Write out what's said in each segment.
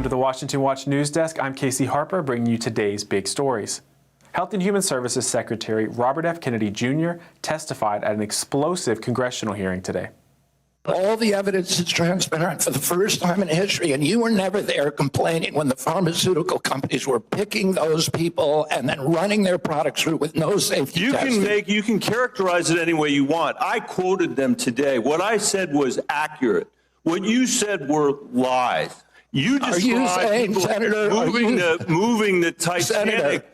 Welcome to the Washington Watch News Desk. I'm Casey Harper, bringing you today's big stories. Health and Human Services Secretary Robert F. Kennedy Jr. testified at an explosive congressional hearing today. All the evidence is transparent for the first time in history, and you were never there complaining when the pharmaceutical companies were picking those people and then running their products through with no safety testing. You can characterize it any way you want. I quoted them today. What I said was accurate. What you said were lies. You described moving the Titanic.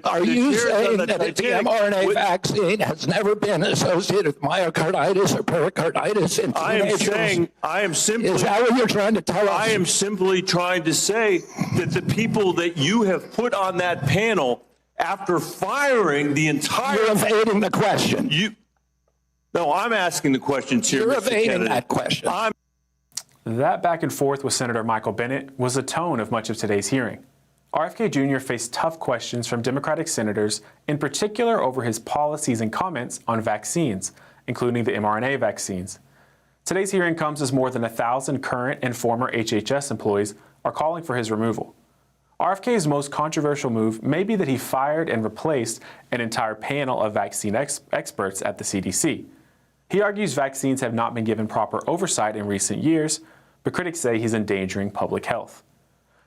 Are you saying that the mRNA vaccine has never been associated with myocarditis or pericarditis in teenagers? I am simply. Is that what you're trying to tell us? I am simply trying to say that the people that you have put on that panel, after firing the entire. You're evading the question. No, I'm asking the questions here. You're Mr. evading Kennedy. that question. That back and forth with Senator Michael Bennet was the tone of much of today's hearing. RFK Jr. faced tough questions from Democratic senators, in particular over his policies and comments on vaccines, including the mRNA vaccines. Today's hearing comes as more than 1,000 current and former HHS employees are calling for his removal. RFK's most controversial move may be that he fired and replaced an entire panel of vaccine experts at the CDC. He argues vaccines have not been given proper oversight in recent years, but critics say he's endangering public health.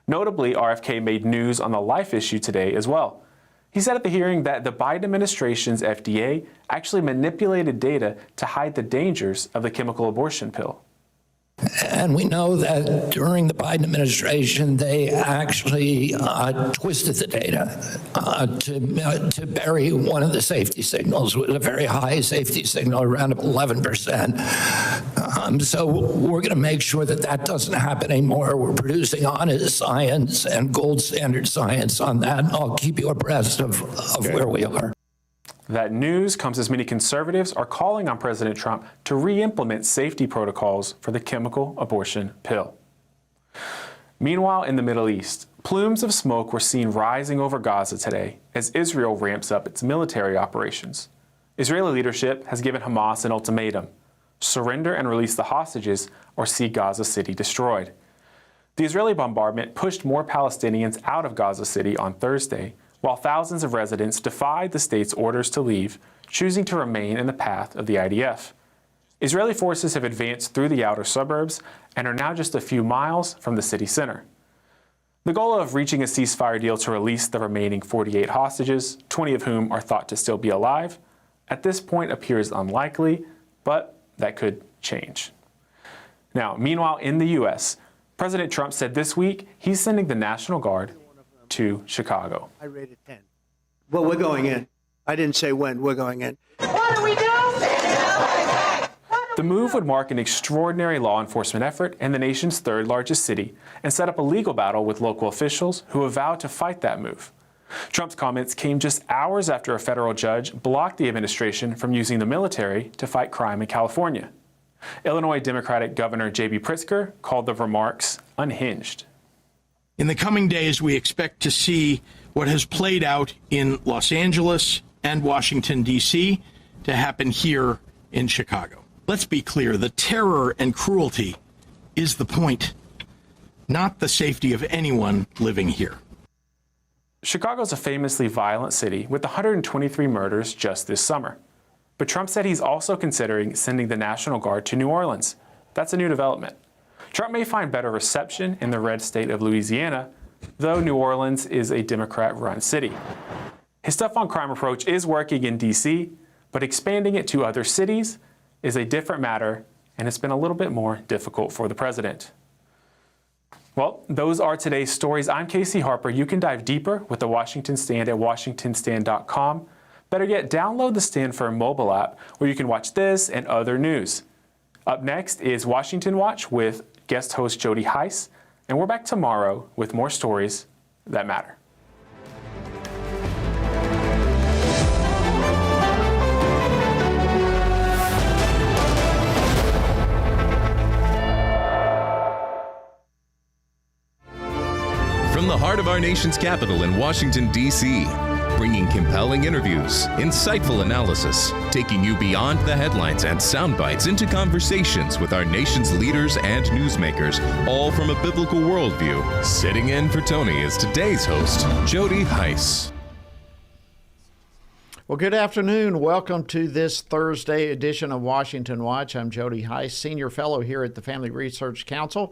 Notably, RFK made news on the life issue today as well. He said at the hearing that the Biden administration's FDA actually manipulated data to hide the dangers of the chemical abortion pill. And we know that during the Biden administration, they actually twisted the data to bury one of the safety signals with a very high safety signal, around 11%. So we're going to make sure that that doesn't happen anymore. We're producing honest science and gold standard science on that. I'll keep you abreast of where we are. That news comes as many conservatives are calling on President Trump to re-implement safety protocols for the chemical abortion pill. Meanwhile, in the Middle East, plumes of smoke were seen rising over Gaza today as Israel ramps up its military operations. Israeli leadership has given Hamas an ultimatum: surrender and release the hostages or see Gaza City destroyed. The Israeli bombardment pushed more Palestinians out of Gaza City on Thursday, while thousands of residents defied the state's orders to leave, choosing to remain in the path of the IDF. Israeli forces have advanced through the outer suburbs and are now just a few miles from the city center. The goal of reaching a ceasefire deal to release the remaining 48 hostages, 20 of whom are thought to still be alive, at this point appears unlikely, but that could change. Now, meanwhile, in the U.S., President Trump said this week he's sending the National Guard to Chicago. I rated 10. Well, we're going in. I didn't say when. We're going in. What do we do? The move would mark an extraordinary law enforcement effort in the nation's third largest city and set up a legal battle with local officials who have vowed to fight that move. Trump's comments came just hours after a federal judge blocked the administration from using the military to fight crime in California. Illinois Democratic Governor J.B. Pritzker called the remarks unhinged. In the coming days, we expect to see what has played out in Los Angeles and Washington, D.C., to happen here in Chicago. Let's be clear, the terror and cruelty is the point, not the safety of anyone living here. Chicago's a famously violent city with 123 murders just this summer. But Trump said he's also considering sending the National Guard to New Orleans. That's a new development. Trump may find better reception in the red state of Louisiana, though New Orleans is a Democrat-run city. His tough on crime approach is working in D.C., but expanding it to other cities is a different matter, and it's been a little bit more difficult for the president. Well, those are today's stories. I'm Casey Harper. You can dive deeper with the Washington Stand at washingtonstand.com. Better yet, download the Stand Firm mobile app where you can watch this and other news. Up next is Washington Watch with guest host Jody Heiss, and we're back tomorrow with more stories that matter. From the heart of our nation's capital in Washington, D.C., bringing compelling interviews, insightful analysis, taking you beyond the headlines and sound bites into conversations with our nation's leaders and newsmakers, all from a biblical worldview. Sitting in for Tony is today's host, Jody Heiss. Well, good afternoon. Welcome to this Thursday edition of Washington Watch. I'm Jody Heiss, Senior Fellow here at the Family Research Council,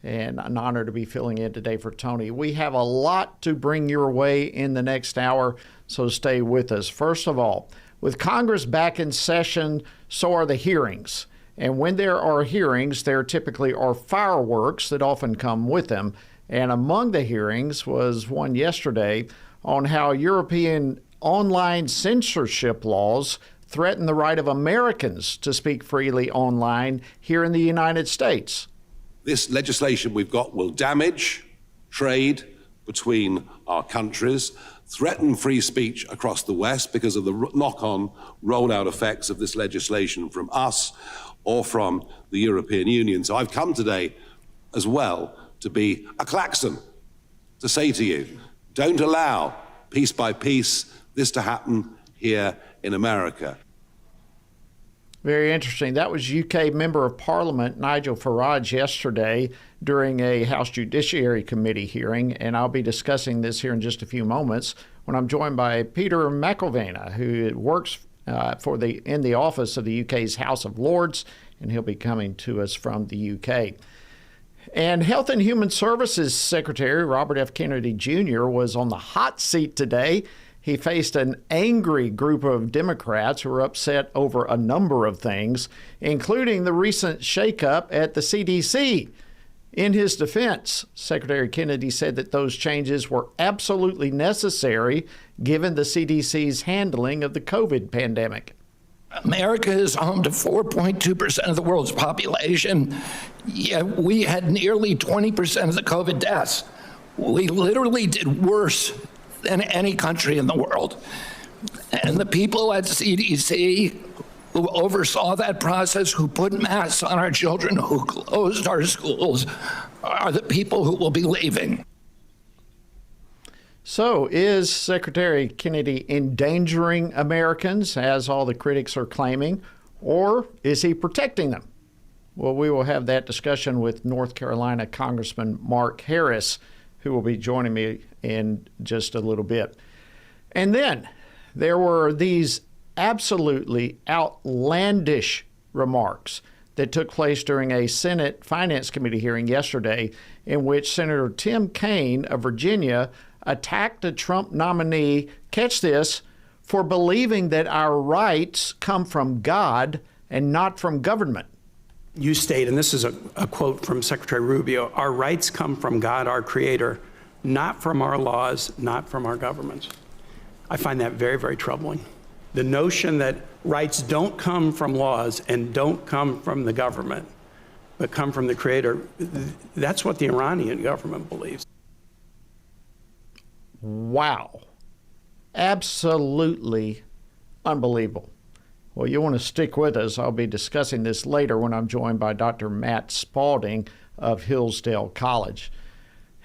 and an honor to be filling in today for Tony. We have a lot to bring your way in the next hour, so stay with us. First of all, with Congress back in session, so are the hearings. And when there are hearings, there typically are fireworks that often come with them. And among the hearings was one yesterday on how European online censorship laws threaten the right of Americans to speak freely online here in the United States. This legislation we've got will damage trade between our countries, threaten free speech across the West because of the knock-on rollout effects of this legislation from us or from the European Union. So I've come today as well to be a klaxon, to say to you, don't allow, piece by piece, this to happen here in America. Very interesting. That was UK Member of Parliament Nigel Farage yesterday during a House Judiciary Committee hearing, and I'll be discussing this here in just a few moments when I'm joined by Peter McIlvena, who works in the office of the UK's House of Lords, and he'll be coming to us from the UK. And Health and Human Services Secretary Robert F. Kennedy Jr. was on the hot seat today. He faced an angry group of Democrats who were upset over a number of things, including the recent shakeup at the CDC. In his defense, Secretary Kennedy said that those changes were absolutely necessary given the CDC's handling of the COVID pandemic. America is home to 4.2% of the world's population, yet we had nearly 20% of the COVID deaths. We literally did worse than any country in the world. And the people at CDC who oversaw that process, who put masks on our children, who closed our schools, are the people who will be leaving. So is Secretary Kennedy endangering Americans, as all the critics are claiming, or is he protecting them? Well, we will have that discussion with North Carolina Congressman Mark Harris, who will be joining me in just a little bit. And then there were these absolutely outlandish remarks that took place during a Senate Finance Committee hearing yesterday, in which Senator Tim Kaine of Virginia attacked a Trump nominee, catch this, for believing that our rights come from God and not from government. You state, and this is a quote from Secretary Rubio, our rights come from God, our creator, not from our laws, not from our governments. I find that very, very troubling. The notion that rights don't come from laws and don't come from the government, but come from the creator, that's what the Iranian government believes. Wow. Absolutely unbelievable. Well, you want to stick with us. I'll be discussing this later when I'm joined by Dr. Matt Spalding of Hillsdale College.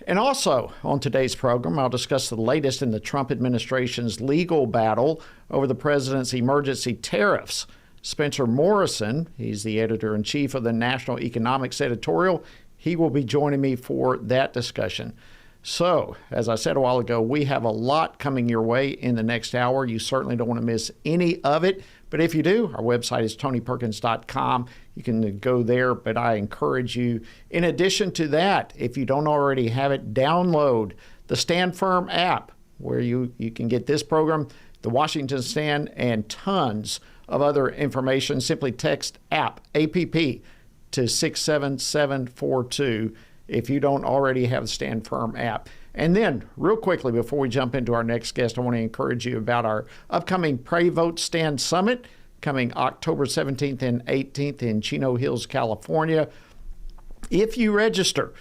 And also on today's program, I'll discuss the latest in the Trump administration's legal battle over the president's emergency tariffs. Spencer Morrison, he's the editor-in-chief of the National Economics Editorial, he will be joining me for that discussion. So, as I said a while ago, we have a lot coming your way in the next hour. You certainly don't want to miss any of it. But if you do, our website is tonyperkins.com. You can go there, but I encourage you, in addition to that, if you don't already have it, download the Stand Firm app, where you can get this program, the Washington Stand, and tons of other information. Simply text app, APP, to 67742 if you don't already have the Stand Firm app. And then, real quickly, before we jump into our next guest, I want to encourage you about our upcoming Pray, Vote, Stand Summit coming October 17th and 18th in Chino Hills, California. If you register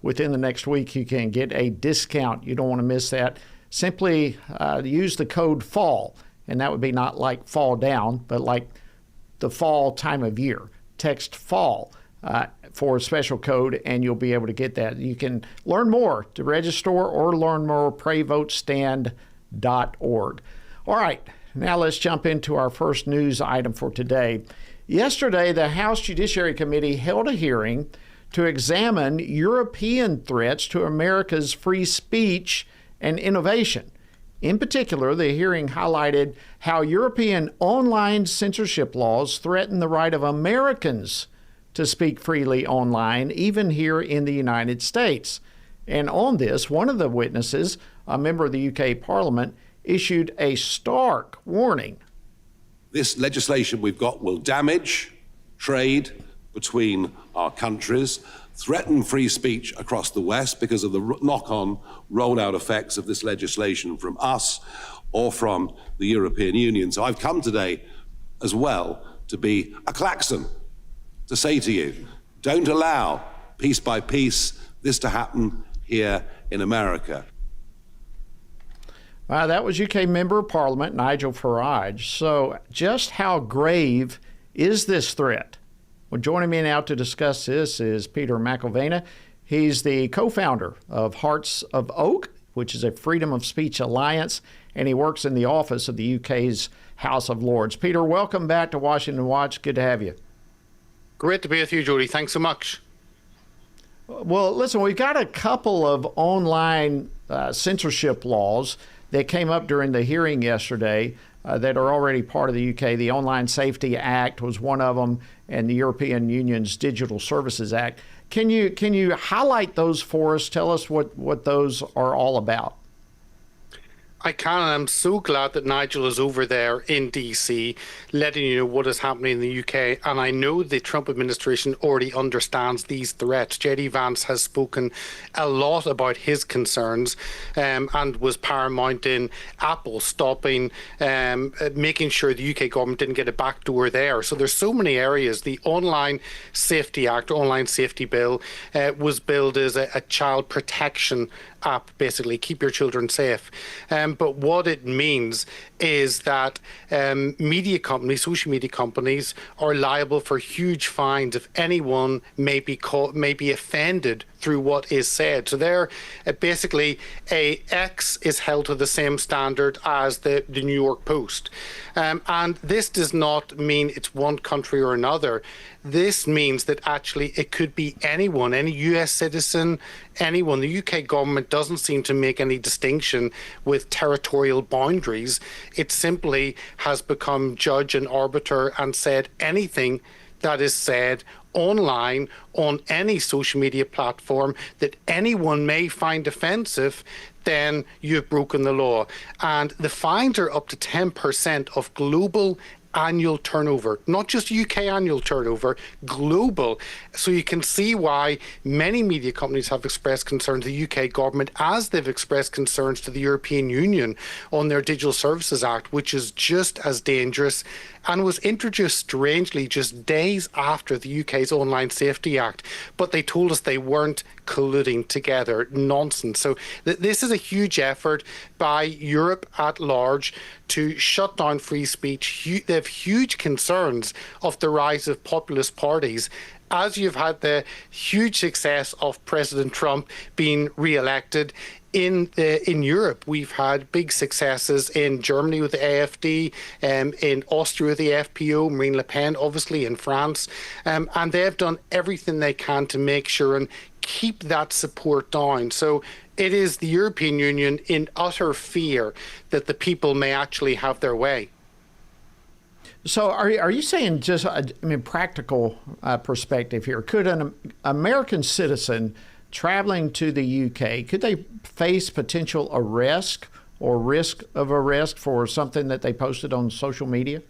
within the next week, you can get a discount. You don't want to miss that. Simply use the code FALL, and that would be not like fall down, but like the fall time of year. Text FALL for a special code, and you'll be able to get that. You can learn more to register or learn more, PrayVoteStand.com. All right, now let's jump into our first news item for today. Yesterday, the House Judiciary Committee held a hearing to examine European threats to America's free speech and innovation. In particular, the hearing highlighted how European online censorship laws threaten the right of Americans to speak freely online, even here in the United States. And on this, one of the witnesses, a member of the UK Parliament, issued a stark warning. This legislation we've got will damage trade between our countries, threaten free speech across the West because of the knock-on rollout effects of this legislation from us or from the European Union. So I've come today as well to be a klaxon, to say to you, don't allow, piece by piece, this to happen here in America. That was UK Member of Parliament Nigel Farage. So just how grave is this threat? Well, joining me now to discuss this is Peter McIlvena. He's the co-founder of Hearts of Oak, which is a freedom of speech alliance, and he works in the office of the UK's House of Lords. Peter, welcome back to Washington Watch. Good to have you. Great to be with you, Jody. Thanks so much. Well, listen, we've got a couple of online censorship laws that came up during the hearing yesterday that are already part of the UK. The Online Safety Act was one of them, and the European Union's Digital Services Act. Can you highlight those for us? Tell us what those are all about. I can, and I'm so glad that Nigel is over there in DC, letting you know what is happening in the UK. And I know the Trump administration already understands these threats. J.D. Vance has spoken a lot about his concerns and was paramount in Apple stopping, making sure the UK government didn't get a backdoor there. So there's so many areas. The Online Safety Act, Online Safety Bill, was billed as a child protection app, basically, keep your children safe. But what it means is that media companies, social media companies, are liable for huge fines if anyone may be offended through what is said. So they're basically X is held to the same standard as the New York Post. And this does not mean it's one country or another. This means that actually it could be anyone, any US citizen, anyone. The UK government doesn't seem to make any distinction with territorial boundaries. It simply has become judge and arbiter and said anything that is said online on any social media platform that anyone may find offensive, then you've broken the law. And the fines are up to 10% of global annual turnover, not just UK annual turnover, global. So you can see why many media companies have expressed concern to the UK government, as they've expressed concerns to the European Union on their Digital Services Act, which is just as dangerous and was introduced strangely just days after the UK's Online Safety Act. But they told us they weren't colluding together. Nonsense. So this is a huge effort by Europe at large to shut down free speech. They have huge concerns of the rise of populist parties, as you've had the huge success of President Trump being re-elected. In Europe, we've had big successes in Germany with the AfD, in Austria with the FPO, Marine Le Pen, obviously, in France. And they've done everything they can to make sure and keep that support down. So it is the European Union in utter fear that the people may actually have their way. So are you saying, just, practical perspective here, could an American citizen traveling to the UK, could they face potential arrest or risk of arrest for something that they posted on social media?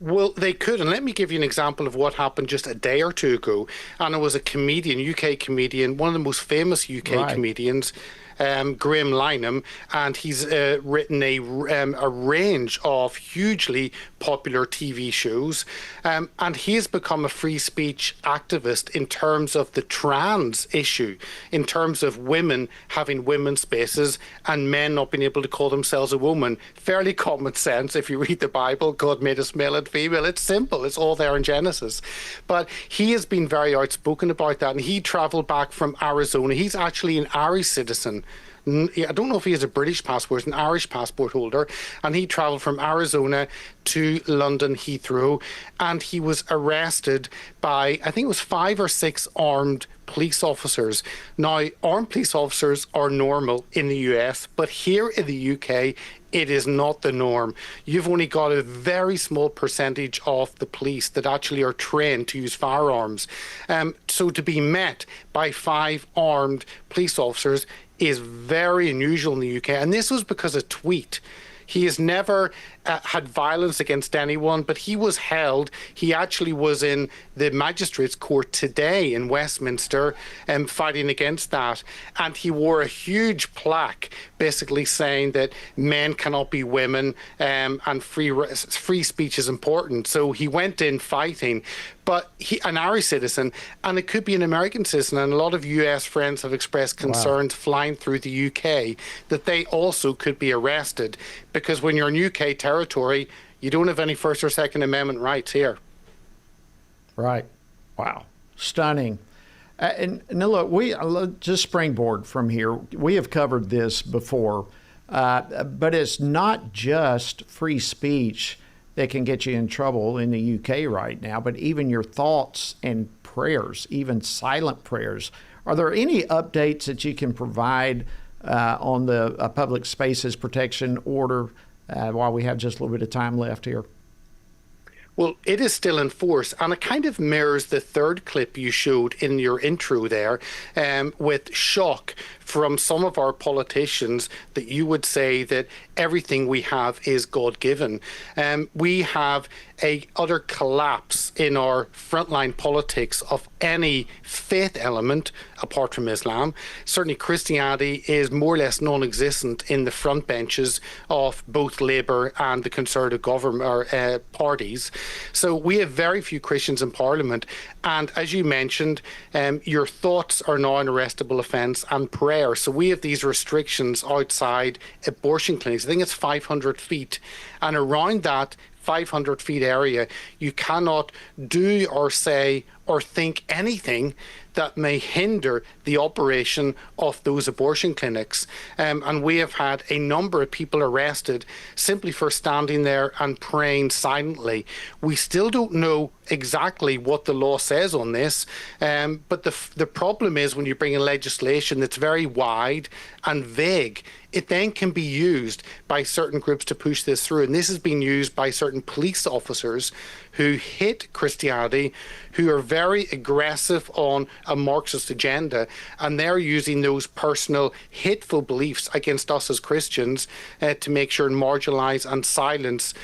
Well, they could. And let me give you an example of what happened just a day or two ago. And it was a comedian, UK comedian, one of the most famous UK comedians, Graham Lynham, and he's written a range of hugely popular TV shows, and he has become a free speech activist in terms of the trans issue, in terms of women having women's spaces and men not being able to call themselves a woman. Fairly common sense. If you read the Bible, God made us male and female. It's simple. It's all there in Genesis. But he has been very outspoken about that, and he travelled back from Arizona. He's actually an Irish citizen, I don't know if he has a British passport, an Irish passport holder, and he traveled from Arizona to London Heathrow, and he was arrested by, I think it was 5 or 6 armed police officers. Now, armed police officers are normal in the US, but here in the UK, it is not the norm. You've only got a very small percentage of the police that actually are trained to use firearms. So to be met by 5 armed police officers is very unusual in the UK. And this was because of a tweet. He has never had violence against anyone, but he was held. He actually was in the magistrates' court today in Westminster fighting against that. And he wore a huge plaque basically saying that men cannot be women and free speech is important. So he went in fighting. But an Irish citizen, and it could be an American citizen, and a lot of US friends have expressed concerns flying through the UK that they also could be arrested, because when you're in UK territory, you don't have any First or Second Amendment rights here. Right. Wow. Stunning. And look, we just springboard from here. We have covered this before, but it's not just free speech that can get you in trouble in the UK right now, but even your thoughts and prayers, even silent prayers. Are there any updates that you can provide on the public spaces protection order while we have just a little bit of time left here? Well, it is still in force, and it kind of mirrors the third clip you showed in your intro there, with shock from some of our politicians that you would say that everything we have is God-given. We have a utter collapse in our frontline politics of any faith element apart from Islam. Certainly Christianity is more or less non-existent in the front benches of both Labour and the Conservative government parties. So we have very few Christians in Parliament. And as you mentioned, your thoughts are now an arrestable offence, and prayer. So we have these restrictions outside abortion clinics. I think it's 500 feet. And around that 500 feet area, you cannot do or say or think anything that may hinder the operation of those abortion clinics. And we have had a number of people arrested simply for standing there and praying silently. We still don't know exactly what the law says on this, but the problem is when you bring in legislation that's very wide and vague, it then can be used by certain groups to push this through. And this has been used by certain police officers who hate Christianity, who are very aggressive on a Marxist agenda, and they're using those personal hateful beliefs against us as Christians to make sure and marginalise and silence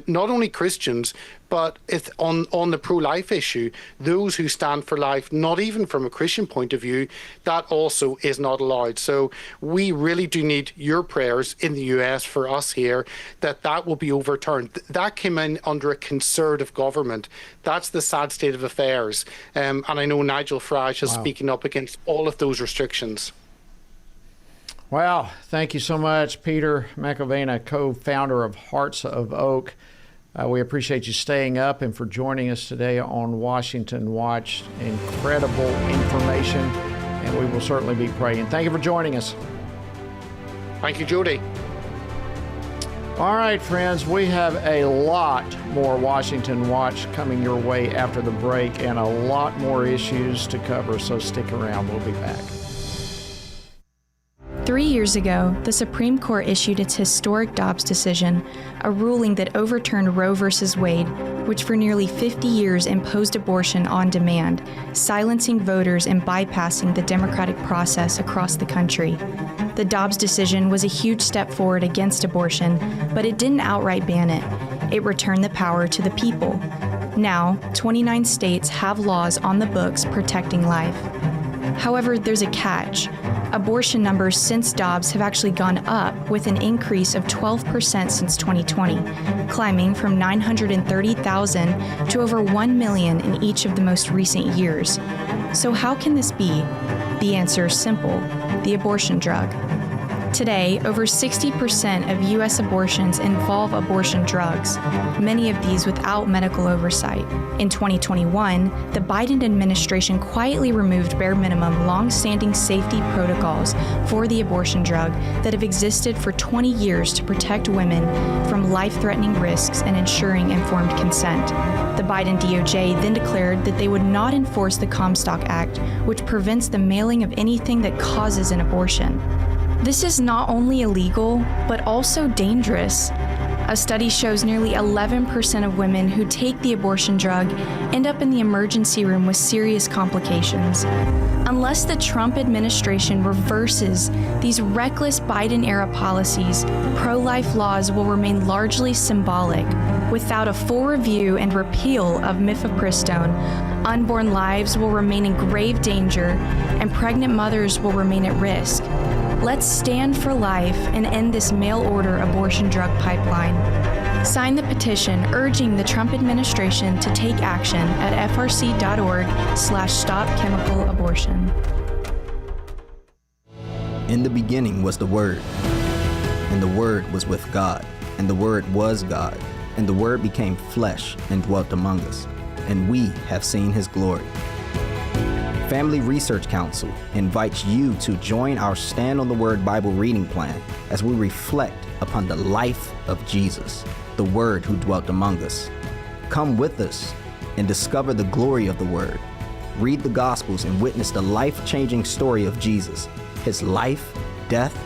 not only Christians, but it's on the pro-life issue, those who stand for life, not even from a Christian point of view, that also is not allowed. So we really do need your prayers in the US for us here that will be overturned. That came in under a Conservative government. That's the sad state of affairs. And I know Nigel Farage is speaking up against all of those restrictions. Well, thank you so much, Peter McIlvaine, co-founder of Hearts of Oak. We appreciate you staying up and for joining us today on Washington Watch. Incredible information, and we will certainly be praying. Thank you for joining us. Thank you, Jody. All right, friends, we have a lot more Washington Watch coming your way after the break and a lot more issues to cover, so stick around. We'll be back. 3 years ago, the Supreme Court issued its historic Dobbs decision, a ruling that overturned Roe v. Wade, which for nearly 50 years imposed abortion on demand, silencing voters and bypassing the democratic process across the country. The Dobbs decision was a huge step forward against abortion, but it didn't outright ban it. It returned the power to the people. Now, 29 states have laws on the books protecting life. However, there's a catch. Abortion numbers since Dobbs have actually gone up, with an increase of 12% since 2020, climbing from 930,000 to over 1 million in each of the most recent years. So how can this be? The answer is simple: the abortion drug. Today, over 60% of U.S. abortions involve abortion drugs, many of these without medical oversight. In 2021, the Biden administration quietly removed bare minimum long-standing safety protocols for the abortion drug that have existed for 20 years to protect women from life-threatening risks and ensuring informed consent. The Biden DOJ then declared that they would not enforce the Comstock Act, which prevents the mailing of anything that causes an abortion. This is not only illegal, but also dangerous. A study shows nearly 11% of women who take the abortion drug end up in the emergency room with serious complications. Unless the Trump administration reverses these reckless Biden-era policies, pro-life laws will remain largely symbolic. Without a full review and repeal of mifepristone, unborn lives will remain in grave danger and pregnant mothers will remain at risk. Let's stand for life and end this mail-order abortion drug pipeline. Sign the petition urging the Trump administration to take action at frc.org/stopchemicalabortion. In the beginning was the Word, and the Word was with God, and the Word was God, and the Word became flesh and dwelt among us, and we have seen his glory. Family Research Council invites you to join our Stand on the Word Bible reading plan as we reflect upon the life of Jesus, the Word who dwelt among us. Come with us and discover the glory of the Word. Read the Gospels and witness the life-changing story of Jesus, his life, death,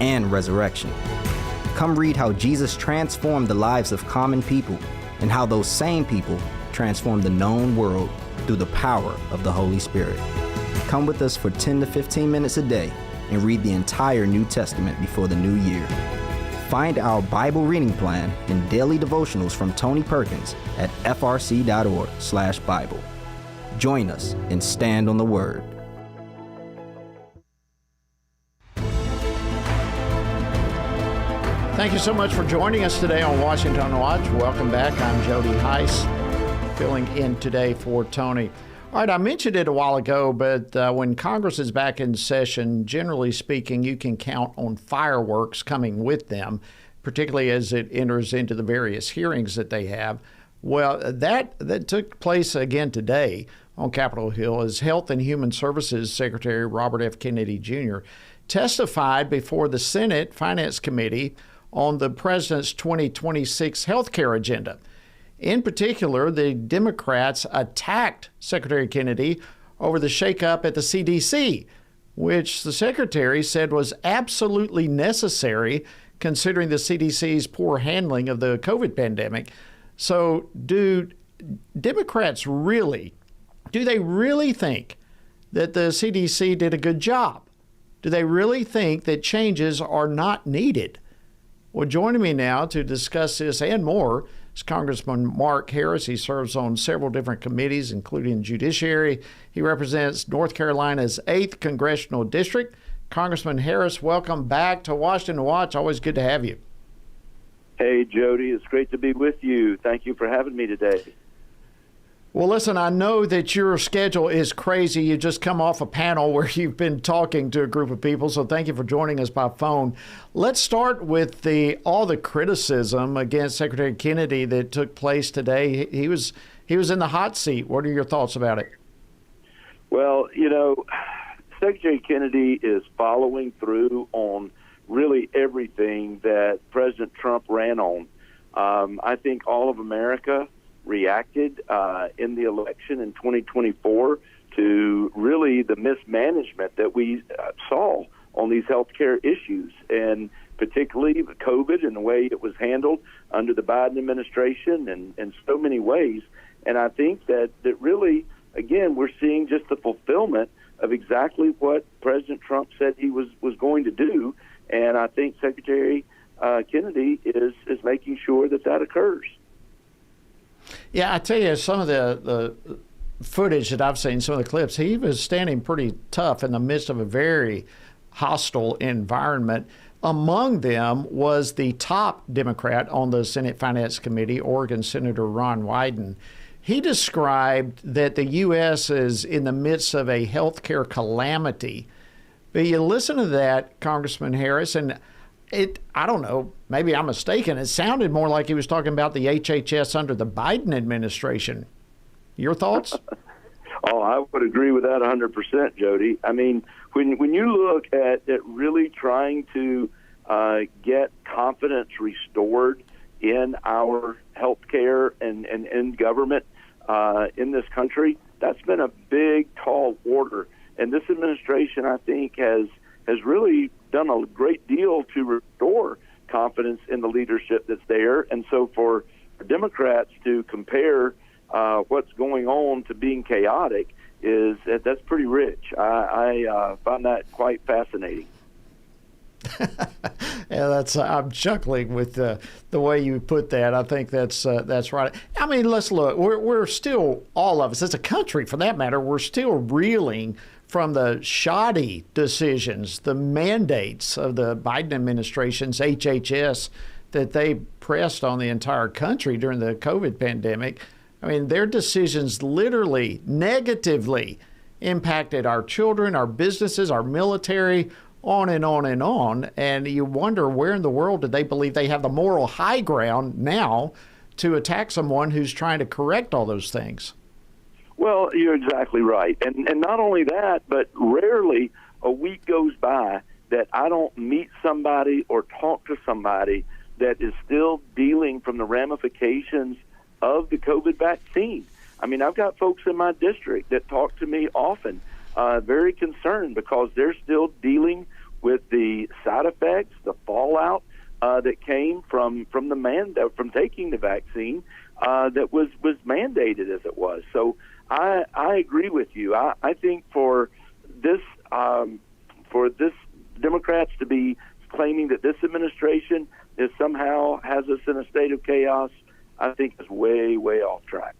and resurrection. Come read how Jesus transformed the lives of common people and how those same people transformed the known world through the power of the Holy Spirit. Come with us for 10 to 15 minutes a day and read the entire New Testament before the new year. Find our Bible reading plan and daily devotionals from Tony Perkins at frc.org/Bible. Join us and stand on the Word. Thank you so much for joining us today on Washington Watch. Welcome back. I'm Jody Heiss, filling in today for Tony. All right, I mentioned it a while ago, but when Congress is back in session, generally speaking, you can count on fireworks coming with them, particularly as it enters into the various hearings that they have. Well, that took place again today on Capitol Hill as Health and Human Services Secretary Robert F. Kennedy Jr. testified before the Senate Finance Committee on the president's 2026 health care agenda. In particular, the Democrats attacked Secretary Kennedy over the shakeup at the CDC, which the secretary said was absolutely necessary considering the CDC's poor handling of the COVID pandemic. So do Democrats really think that the CDC did a good job? Do they really think that changes are not needed? Well, joining me now to discuss this and more is Congressman Mark Harris. He serves on several different committees, including Judiciary. He represents North Carolina's 8th Congressional District. Congressman Harris, welcome back to Washington Watch. Always good to have you. Hey, Jody, it's great to be with you. Thank you for having me today. Well, listen, I know that your schedule is crazy. You just come off a panel where you've been talking to a group of people, so thank you for joining us by phone. Let's start with all the criticism against Secretary Kennedy that took place today. He was in the hot seat. What are your thoughts about it? Well, Secretary Kennedy is following through on really everything that President Trump ran on. I think all of America reacted in the election in 2024 to really the mismanagement that we saw on these healthcare issues, and particularly COVID and the way it was handled under the Biden administration and in so many ways. And I think that really, again, we're seeing just the fulfillment of exactly what President Trump said he was going to do. And I think Secretary Kennedy is making sure that occurs. Yeah, I tell you, some of the footage that I've seen, some of the clips, he was standing pretty tough in the midst of a very hostile environment. Among them was the top Democrat on the Senate Finance Committee, Oregon Senator Ron Wyden. He described that the U.S. is in the midst of a healthcare calamity But you listen to that, Congressman Harris, and I don't know, maybe I'm mistaken. It sounded more like he was talking about the HHS under the Biden administration. Your thoughts? Oh, I would agree with that 100%, Jody. I mean, when you look at really trying to get confidence restored in our healthcare and in government in this country, that's been a big, tall order. And this administration, I think, has really done a great deal to restore confidence in the leadership that's there. And so for Democrats to compare what's going on to being chaotic that's pretty rich. I find that quite fascinating. Yeah, I'm chuckling with the way you put that. I think that's right. I mean, let's look. We're still, all of us, as a country for that matter, we're still reeling from the shoddy decisions, the mandates of the Biden administration's HHS that they pressed on the entire country during the COVID pandemic. I mean, their decisions literally negatively impacted our children, our businesses, our military, on and on and on. And you wonder, where in the world did they believe they have the moral high ground now to attack someone who's trying to correct all those things? Well, you're exactly right. And not only that, but rarely a week goes by that I don't meet somebody or talk to somebody that is still dealing from the ramifications of the COVID vaccine. I mean, I've got folks in my district that talk to me often, very concerned because they're still dealing with the side effects, the fallout that came from from taking the vaccine that was mandated as it was. So I agree with you. I think for this Democrats to be claiming that this administration is somehow has us in a state of chaos, I think is way, way off track.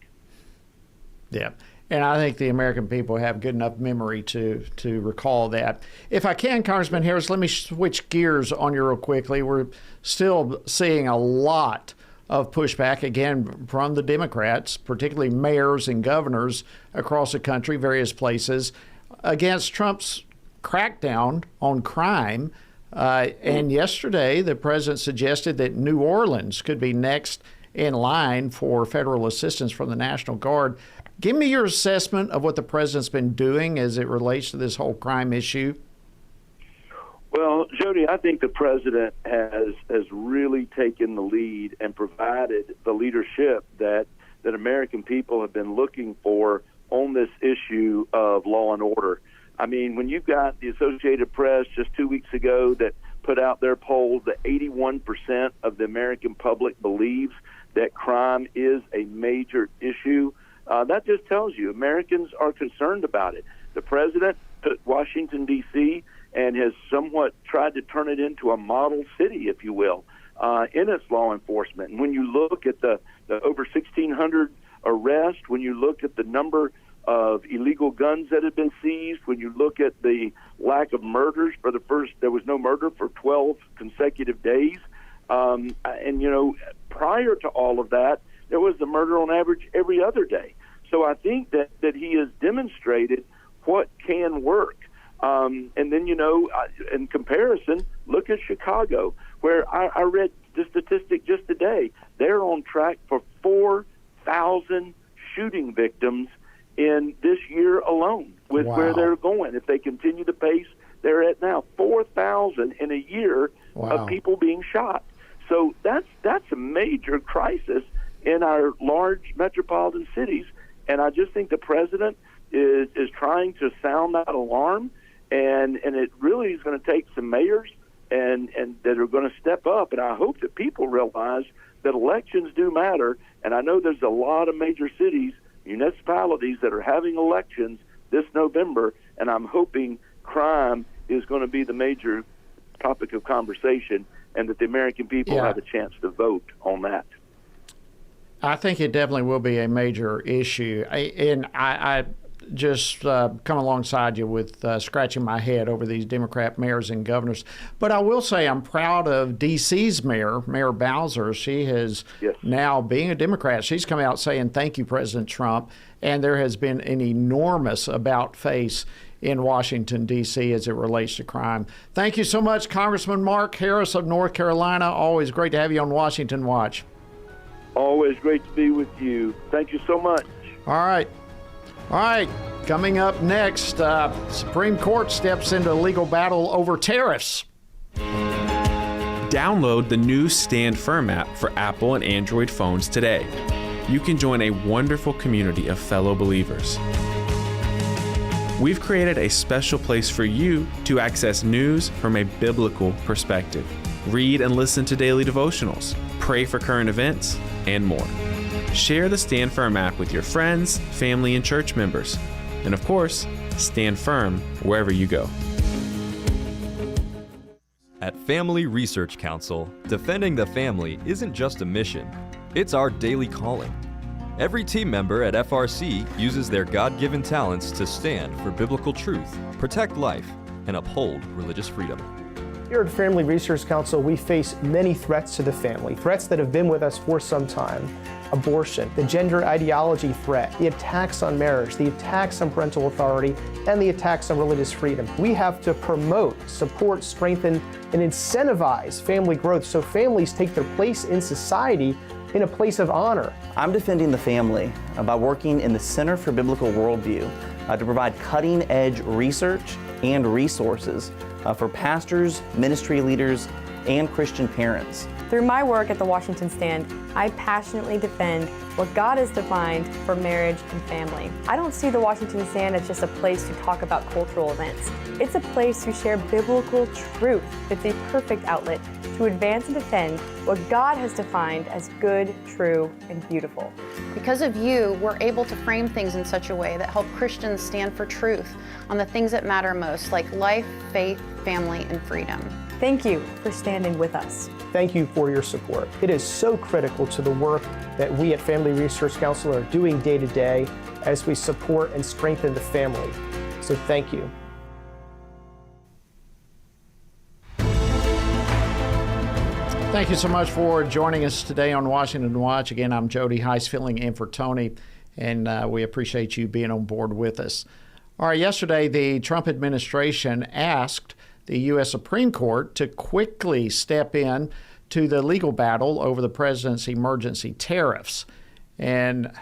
Yeah. And I think the American people have good enough memory to recall that. If I can, Congressman Harris, let me switch gears on you real quickly. We're still seeing a lot of pushback, again, from the Democrats, particularly mayors and governors across the country, various places, against Trump's crackdown on crime. And yesterday, the president suggested that New Orleans could be next in line for federal assistance from the National Guard. Give me your assessment of what the president's been doing as it relates to this whole crime issue. Well, Jody, I think the president has really taken the lead and provided the leadership that American people have been looking for on this issue of law and order. I mean, when you've got the Associated Press just 2 weeks ago that put out their poll that 81% of the American public believes that crime is a major issue, that just tells you Americans are concerned about it. The president took Washington, D.C., and has somewhat tried to turn it into a model city, if you will, in its law enforcement. And when you look at the over 1,600 arrests, when you look at the number of illegal guns that have been seized, when you look at the lack of murders there was no murder for 12 consecutive days. And, prior to all of that, there was the murder on average every other day. So I think that he has demonstrated what can work. And then, in comparison, look at Chicago, where I read the statistic just today. They're on track for 4,000 shooting victims in this year alone with where they're going. If they continue the pace they're at now, 4,000 in a year of people being shot. So that's a major crisis in our large metropolitan cities. And I just think the president is trying to sound that alarm. And it really is going to take some mayors and that are going to step up. And I hope that people realize that elections do matter. And I know there's a lot of major cities, municipalities that are having elections this November. And I'm hoping crime is going to be the major topic of conversation and that the American people have a chance to vote on that. I think it definitely will be a major issue. I just come alongside you with scratching my head over these Democrat mayors and governors. But I will say I'm proud of D.C.'s mayor, Mayor Bowser. She has now, being a Democrat, she's come out saying, thank you, President Trump. And there has been an enormous about-face in Washington, D.C. as it relates to crime. Thank you so much, Congressman Mark Harris of North Carolina. Always great to have you on Washington Watch. Always great to be with you. Thank you so much. All right. Coming up next, Supreme Court steps into a legal battle over tariffs. Download the new Stand Firm app for Apple and Android phones today. You can join a wonderful community of fellow believers. We've created a special place for you to access news from a biblical perspective. Read and listen to daily devotionals, pray for current events, and more. Share the Stand Firm app with your friends, family, and church members. And of course, stand firm wherever you go. At Family Research Council, defending the family isn't just a mission, it's our daily calling. Every team member at FRC uses their God-given talents to stand for biblical truth, protect life, and uphold religious freedom. Here at Family Research Council, we face many threats to the family, threats that have been with us for some time. Abortion, the gender ideology threat, the attacks on marriage, the attacks on parental authority, and the attacks on religious freedom. We have to promote, support, strengthen, and incentivize family growth so families take their place in society in a place of honor. I'm defending the family by working in the Center for Biblical Worldview to provide cutting-edge research and resources for pastors, ministry leaders, and Christian parents. Through my work at the Washington Stand, I passionately defend what God has defined for marriage and family. I don't see the Washington Stand as just a place to talk about cultural events. It's a place to share biblical truth. It's a perfect outlet to advance and defend what God has defined as good, true, and beautiful. Because of you, we're able to frame things in such a way that help Christians stand for truth on the things that matter most, like life, faith, family, and freedom. Thank you for standing with us. Thank you for your support. It is so critical to the work that we at Family Research Council are doing day to day as we support and strengthen the family. So thank you. Thank you so much for joining us today on Washington Watch. Again, I'm Jody Heiss filling in for Tony, and we appreciate you being on board with us. All right, yesterday the Trump administration asked the U.S. Supreme Court to quickly step in to the legal battle over the president's emergency tariffs. And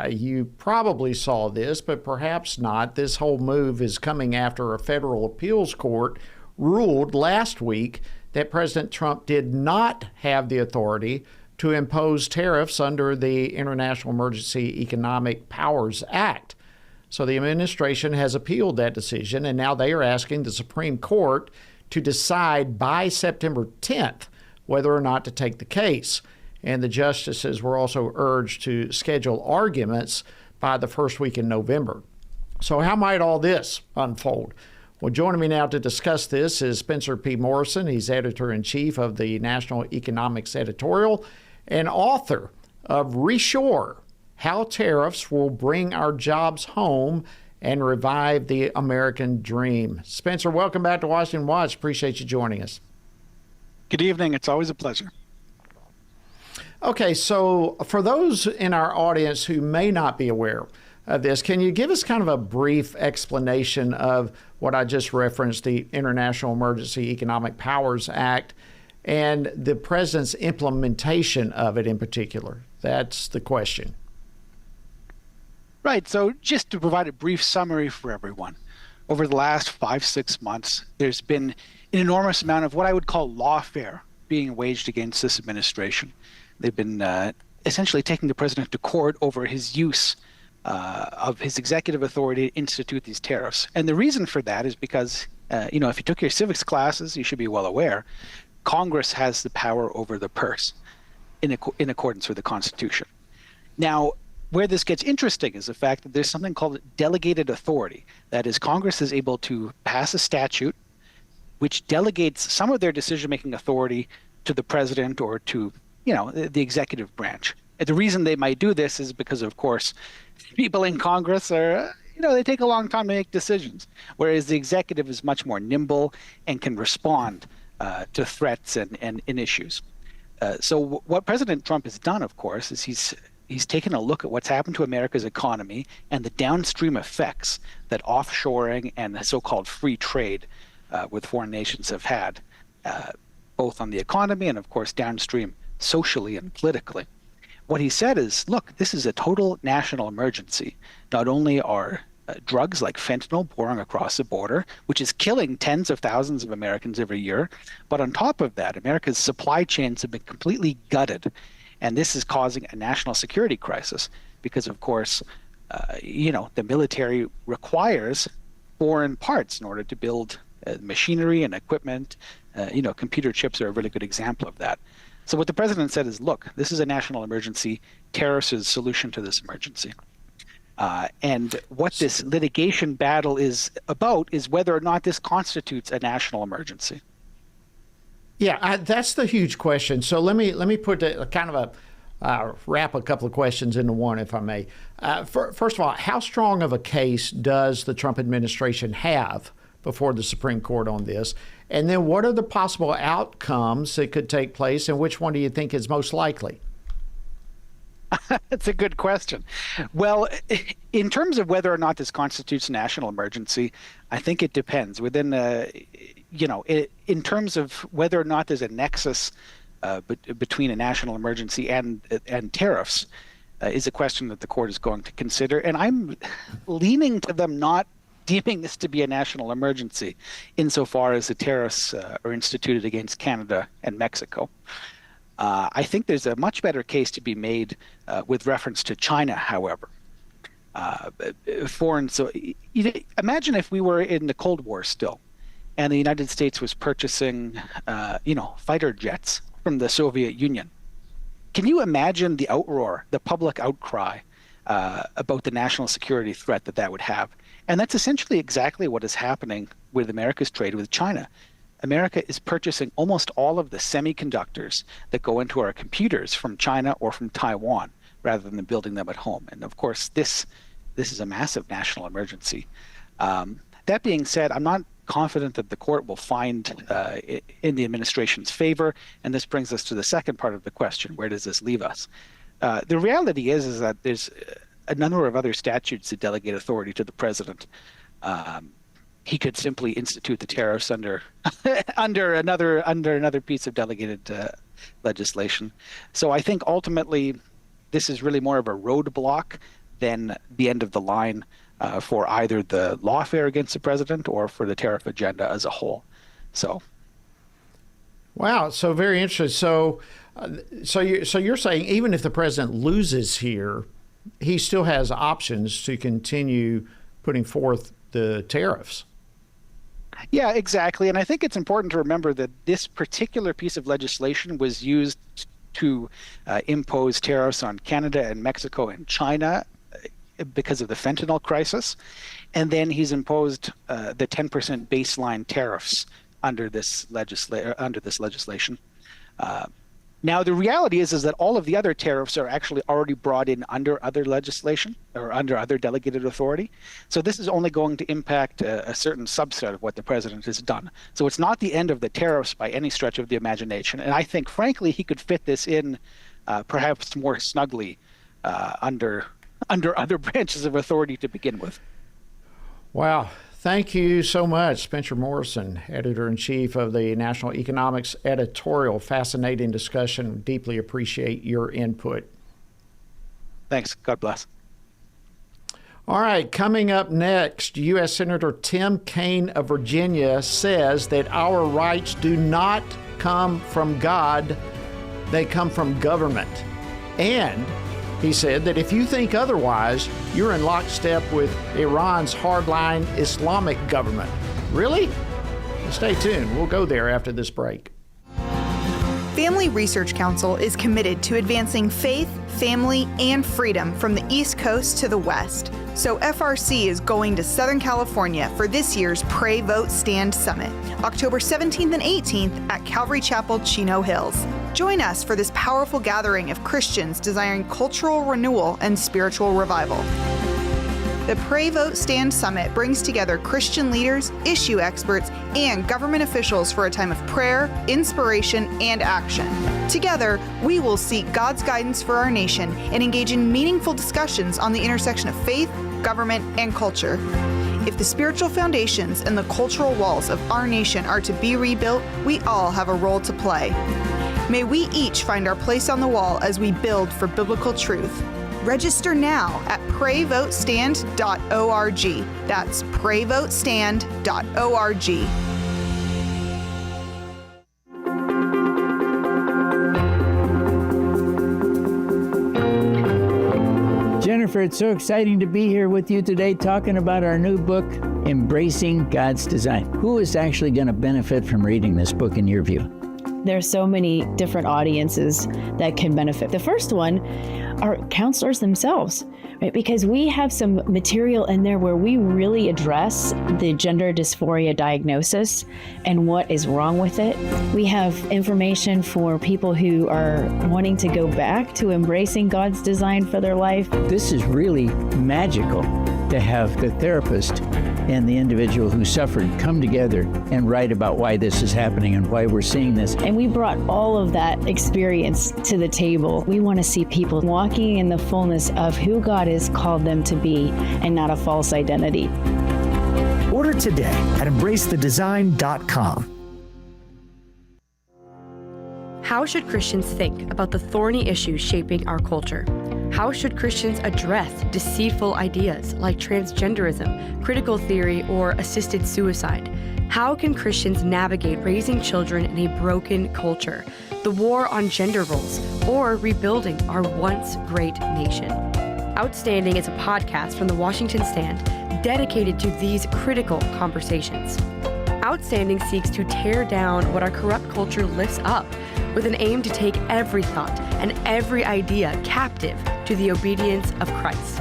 you probably saw this, but perhaps not. This whole move is coming after a federal appeals court ruled last week that President Trump did not have the authority to impose tariffs under the International Emergency Economic Powers Act. So the administration has appealed that decision, and now they are asking the Supreme Court to decide by September 10th whether or not to take the case. And the justices were also urged to schedule arguments by the first week in November. So how might all this unfold? Well, joining me now to discuss this is Spencer P. Morrison. He's editor-in-chief of the National Economics Editorial and author of Reshore: How Tariffs Will Bring Our Jobs Home and Revive the American Dream. Spencer, welcome back to Washington Watch. Appreciate you joining us. Good evening. It's always a pleasure. Okay, so for those in our audience who may not be aware of this, can you give us kind of a brief explanation of what I just referenced, the International Emergency Economic Powers Act, and the president's implementation of it in particular? That's the question. Right. So just to provide a brief summary for everyone, over the last 5-6 months, there's been an enormous amount of what I would call lawfare being waged against this administration. They've been essentially taking the president to court over his use of his executive authority to institute these tariffs. And the reason for that is because, if you took your civics classes, you should be well aware, Congress has the power over the purse in accordance with the Constitution. Now, where this gets interesting is the fact that there's something called delegated authority. That is, Congress is able to pass a statute which delegates some of their decision-making authority to the president or to, the executive branch. And the reason they might do this is because, of course, people in Congress are, they take a long time to make decisions, whereas the executive is much more nimble and can respond to threats and issues. So what President Trump has done, of course, is he's He's taken a look at what's happened to America's economy and the downstream effects that offshoring and the so-called free trade with foreign nations have had, both on the economy and, of course, downstream socially and politically. What he said is, look, this is a total national emergency. Not only are drugs like fentanyl pouring across the border, which is killing tens of thousands of Americans every year, but on top of that, America's supply chains have been completely gutted. And this is causing a national security crisis because, of course, the military requires foreign parts in order to build machinery and equipment. Computer chips are a really good example of that. So what the president said is, look, this is a national emergency. Tariffs is a solution to this emergency. And what this litigation battle is about is whether or not this constitutes a national emergency. Yeah, that's the huge question. So let me put wrap a couple of questions into one, if I may. First of all, how strong of a case does the Trump administration have before the Supreme Court on this? And then what are the possible outcomes that could take place, and which one do you think is most likely? That's a good question. Well, in terms of whether or not this constitutes a national emergency, I think it depends. In terms of whether or not there's a nexus between a national emergency and tariffs, is a question that the court is going to consider. And I'm leaning to them not deeming this to be a national emergency insofar as the tariffs are instituted against Canada and Mexico. I think there's a much better case to be made with reference to China, however. Imagine if we were in the Cold War still, and the United States was purchasing, fighter jets from the Soviet Union. Can you imagine the outroar, the public outcry about the national security threat that would have? And that's essentially exactly what is happening with America's trade with China. America is purchasing almost all of the semiconductors that go into our computers from China or from Taiwan, rather than building them at home. And of course, this is a massive national emergency. That being said, I'm not confident that the court will find in the administration's favor. And this brings us to the second part of the question: where does this leave us? The reality is that there's a number of other statutes that delegate authority to the president. He could simply institute the tariffs under another piece of delegated legislation. So I think ultimately this is really more of a roadblock than the end of the line for either the lawfare against the president or for the tariff agenda as a whole. So, wow, so very interesting. So you're saying even if the president loses here, he still has options to continue putting forth the tariffs. Yeah, exactly. And I think it's important to remember that this particular piece of legislation was used to impose tariffs on Canada and Mexico and China because of the fentanyl crisis. And then he's imposed the 10% baseline tariffs under this legislation. Now, the reality is that all of the other tariffs are actually already brought in under other legislation or under other delegated authority. So this is only going to impact a certain subset of what the president has done. So it's not the end of the tariffs by any stretch of the imagination. And I think, frankly, he could fit this in perhaps more snugly under other branches of authority to begin with. Wow. Thank you so much, Spencer Morrison, Editor-in-Chief of the National Economics Editorial. Fascinating discussion. Deeply appreciate your input. Thanks. God bless. All right, coming up next, U.S. Senator Tim Kaine of Virginia says that our rights do not come from God, they come from government. And he said that if you think otherwise, you're in lockstep with Iran's hardline Islamic government. Really? Stay tuned. We'll go there after this break. Family Research Council is committed to advancing faith, family, and freedom from the East Coast to the West. So FRC is going to Southern California for this year's Pray, Vote, Stand Summit, October 17th and 18th at Calvary Chapel, Chino Hills. Join us for this powerful gathering of Christians desiring cultural renewal and spiritual revival. The Pray, Vote, Stand Summit brings together Christian leaders, issue experts, and government officials for a time of prayer, inspiration, and action. Together, we will seek God's guidance for our nation and engage in meaningful discussions on the intersection of faith, government, and culture. If the spiritual foundations and the cultural walls of our nation are to be rebuilt, we all have a role to play. May we each find our place on the wall as we build for biblical truth. Register now at prayvotestand.org. That's prayvotestand.org. Jennifer, it's so exciting to be here with you today talking about our new book, Embracing God's Design. Who is actually going to benefit from reading this book in your view? There's so many different audiences that can benefit. The first one are counselors themselves, right? Because we have some material in there where we really address the gender dysphoria diagnosis and what is wrong with it. We have information for people who are wanting to go back to embracing God's design for their life. This is really magical to have the therapist and the individual who suffered come together and write about why this is happening and why we're seeing this. And we brought all of that experience to the table. We want to see people walking in the fullness of who God has called them to be and not a false identity. Order today at embracethedesign.com. How should Christians think about the thorny issues shaping our culture? How should Christians address deceitful ideas like transgenderism, critical theory, or assisted suicide? How can Christians navigate raising children in a broken culture, the war on gender roles, or rebuilding our once great nation? Outstanding is a podcast from the Washington Stand dedicated to these critical conversations. Outstanding seeks to tear down what our corrupt culture lifts up with an aim to take every thought and every idea captive to the obedience of Christ.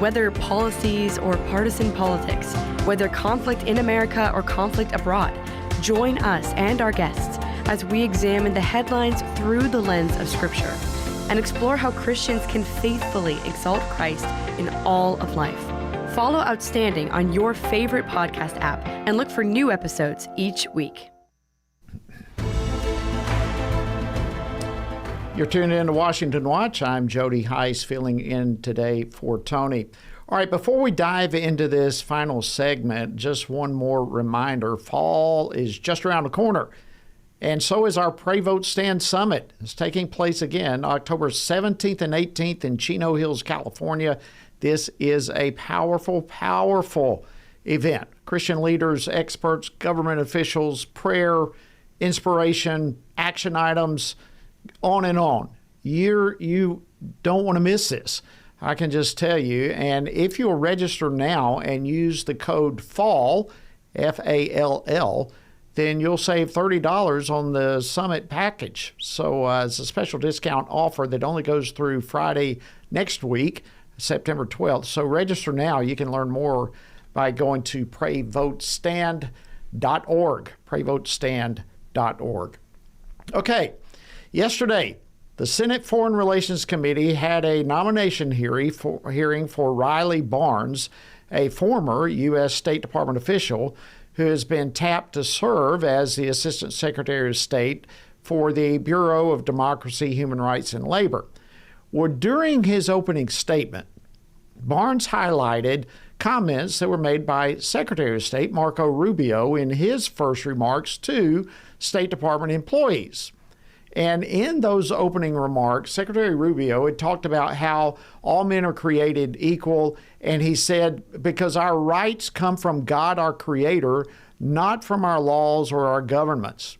Whether policies or partisan politics, whether conflict in America or conflict abroad, join us and our guests as we examine the headlines through the lens of Scripture and explore how Christians can faithfully exalt Christ in all of life. Follow Outstanding on your favorite podcast app and look for new episodes each week. You're tuned in to Washington Watch. I'm Jody Heiss, filling in today for Tony. All right, before we dive into this final segment, just one more reminder. Fall is just around the corner, and so is our Pray, Vote, Stand Summit. It's taking place again October 17th and 18th in Chino Hills, California. This is a powerful, powerful event. Christian leaders, experts, government officials, prayer, inspiration, action items, on and on. You don't want to miss this. I can just tell you. And if you'll register now and use the code FALL, F-A-L-L, then you'll save $30 on the summit package. So it's a special discount offer that only goes through Friday next week, September 12th. So register now. You can learn more by going to prayvotestand.org, prayvotestand.org. Okay. Yesterday, the Senate Foreign Relations Committee had a nomination hearing for Riley Barnes, a former U.S. State Department official who has been tapped to serve as the Assistant Secretary of State for the Bureau of Democracy, Human Rights, and Labor. Well, during his opening statement, Barnes highlighted comments that were made by Secretary of State Marco Rubio in his first remarks to State Department employees. And in those opening remarks, Secretary Rubio had talked about how all men are created equal. And he said, because our rights come from God, our Creator, not from our laws or our governments.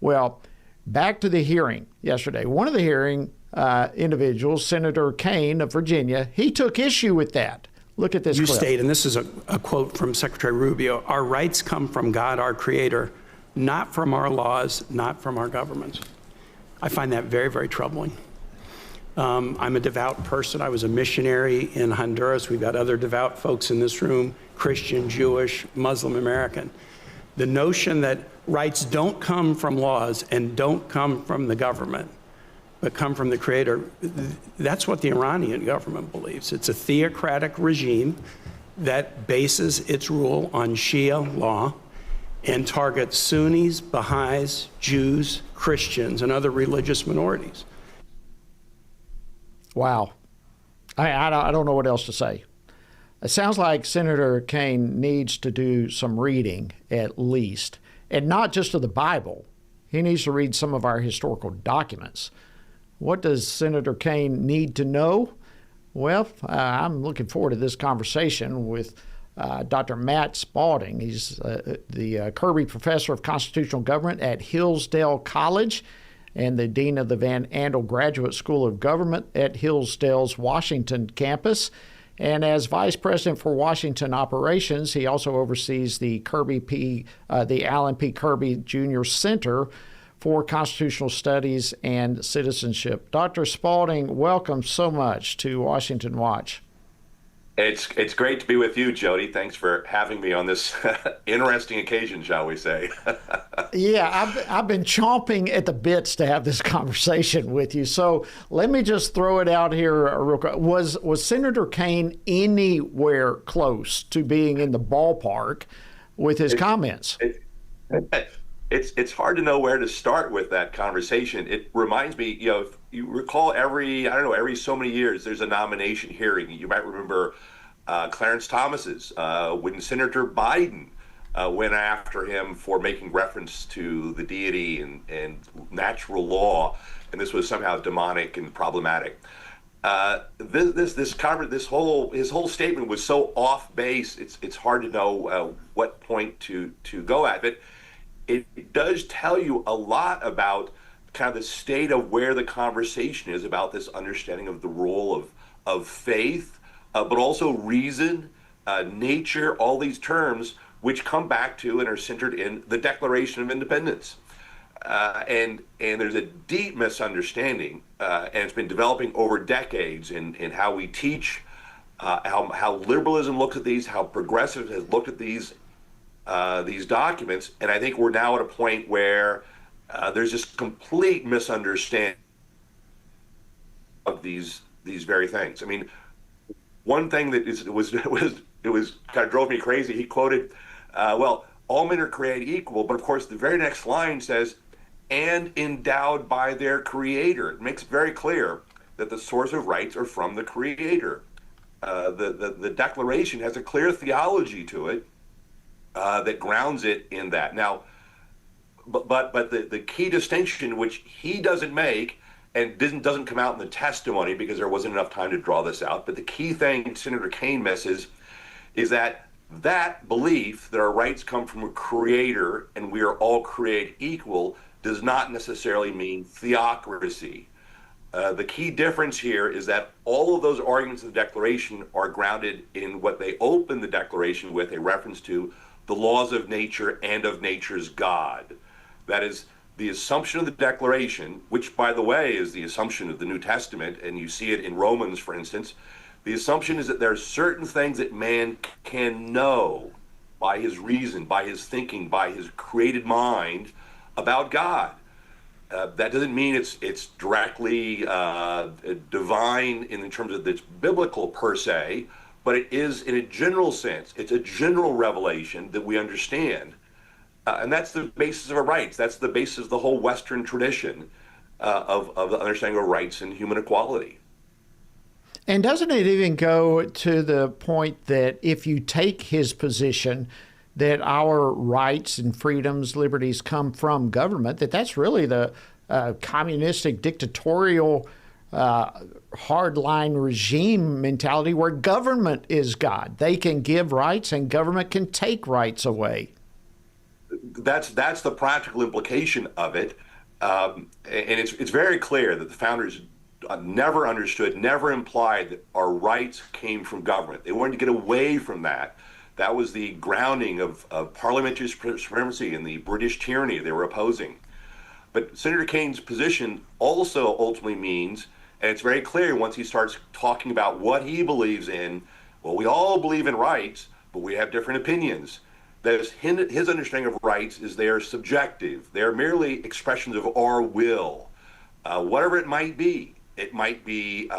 Well, back to the hearing yesterday. One of the hearing individuals, Senator Kaine of Virginia, he took issue with that. Look at this clip. You state, and this is a quote from Secretary Rubio, our rights come from God, our Creator, not from our laws, not from our governments. I find that very, very troubling. I'm a devout person. I was a missionary in Honduras. We've got other devout folks in this room, Christian, Jewish, Muslim, American. The notion that rights don't come from laws and don't come from the government but come from the Creator. That's what the Iranian government believes. It's a theocratic regime that bases its rule on Shia law and targets Sunnis, Baha'is, Jews, Christians, and other religious minorities. Wow. I don't know what else to say. It sounds like Senator Kaine needs to do some reading, at least, and not just of the Bible. He needs to read some of our historical documents. What does Senator Kaine need to know? Well, I'm looking forward to this conversation with Dr. Matt Spalding. He's the Kirby Professor of Constitutional Government at Hillsdale College and the Dean of the Van Andel Graduate School of Government at Hillsdale's Washington campus. And as Vice President for Washington Operations, he also oversees the Alan P. Kirby Jr. Center for Constitutional Studies and Citizenship. Dr. Spalding, welcome so much to Washington Watch. It's great to be with you, Jody. Thanks for having me on this interesting occasion, shall we say. Yeah, I've been chomping at the bits to have this conversation with you. So let me just throw it out here real quick. Was Senator Kaine anywhere close to being in the ballpark with his comments? It's hard to know where to start with that conversation. It reminds me, if you recall every so many years, there's a nomination hearing. You might remember Clarence Thomas's, when Senator Biden went after him for making reference to the deity and natural law, and this was somehow demonic and problematic. His whole statement was so off base. It's hard to know what point to go at, but it does tell you a lot about kind of the state of where the conversation is about this understanding of the role of faith, but also reason, nature, all these terms which come back to and are centered in the Declaration of Independence. And there's a deep misunderstanding, and it's been developing over decades in how we teach, how liberalism looks at these, how progressive has looked at these documents. And I think we're now at a point where there's just complete misunderstanding of these very things. I mean, one thing that was kind of drove me crazy. He quoted, "Well, all men are created equal," but of course the very next line says, "and endowed by their Creator." It makes it very clear that the source of rights are from the Creator. The Declaration has a clear theology to it that grounds it in that. Now, but the key distinction, which he doesn't make and doesn't come out in the testimony because there wasn't enough time to draw this out, but the key thing Senator Kaine misses is that belief that our rights come from a Creator and we are all created equal does not necessarily mean theocracy. The key difference here is that all of those arguments of the Declaration are grounded in what they open the Declaration with, a reference to the laws of nature and of nature's God. That is the assumption of the Declaration, which, by the way, is the assumption of the New Testament, and you see it in Romans, for instance. The assumption is that there are certain things that man can know by his reason, by his thinking, by his created mind about God. That doesn't mean it's directly divine in terms of it's biblical per se, but it is in a general sense. It's a general revelation that we understand. And that's the basis of our rights. That's the basis of the whole Western tradition of the understanding of rights and human equality. And doesn't it even go to the point that if you take his position that our rights and freedoms, liberties come from government, that's really the communistic, dictatorial, hardline regime mentality where government is God. They can give rights and government can take rights away. That's the practical implication of it. And it's very clear that the founders never understood, never implied that our rights came from government. They wanted to get away from that. That was the grounding of parliamentary supremacy and the British tyranny they were opposing. But Senator Kaine's position also ultimately means, and it's very clear once he starts talking about what he believes in, well, we all believe in rights, but we have different opinions. That is, his understanding of rights is they are subjective. They are merely expressions of our will. whatever it might be. It might be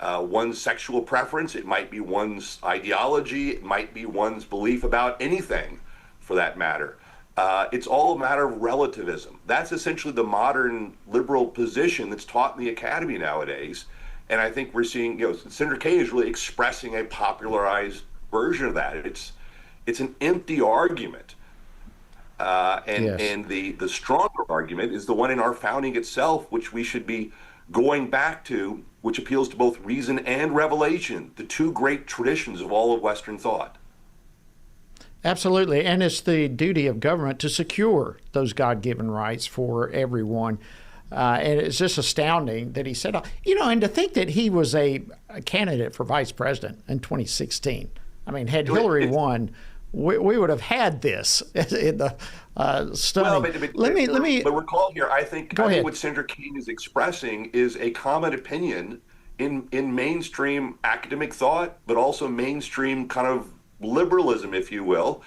one's sexual preference, it might be one's ideology, it might be one's belief about anything, for that matter. It's all a matter of relativism. That's essentially the modern liberal position that's taught in the academy nowadays. And I think we're seeing, Senator Kaine is really expressing a popularized version of that. It's an empty argument. And the stronger argument is the one in our founding itself, which we should be going back to, which appeals to both reason and revelation, the two great traditions of all of Western thought. Absolutely. And it's the duty of government to secure those God-given rights for everyone. And it's just astounding that he said, and to think that he was a candidate for vice president in 2016. I mean, had Hillary won, we would have had this in the stunning. Well, but recall here, I think what Senator Kaine is expressing is a common opinion in mainstream academic thought, but also mainstream kind of liberalism, if you will,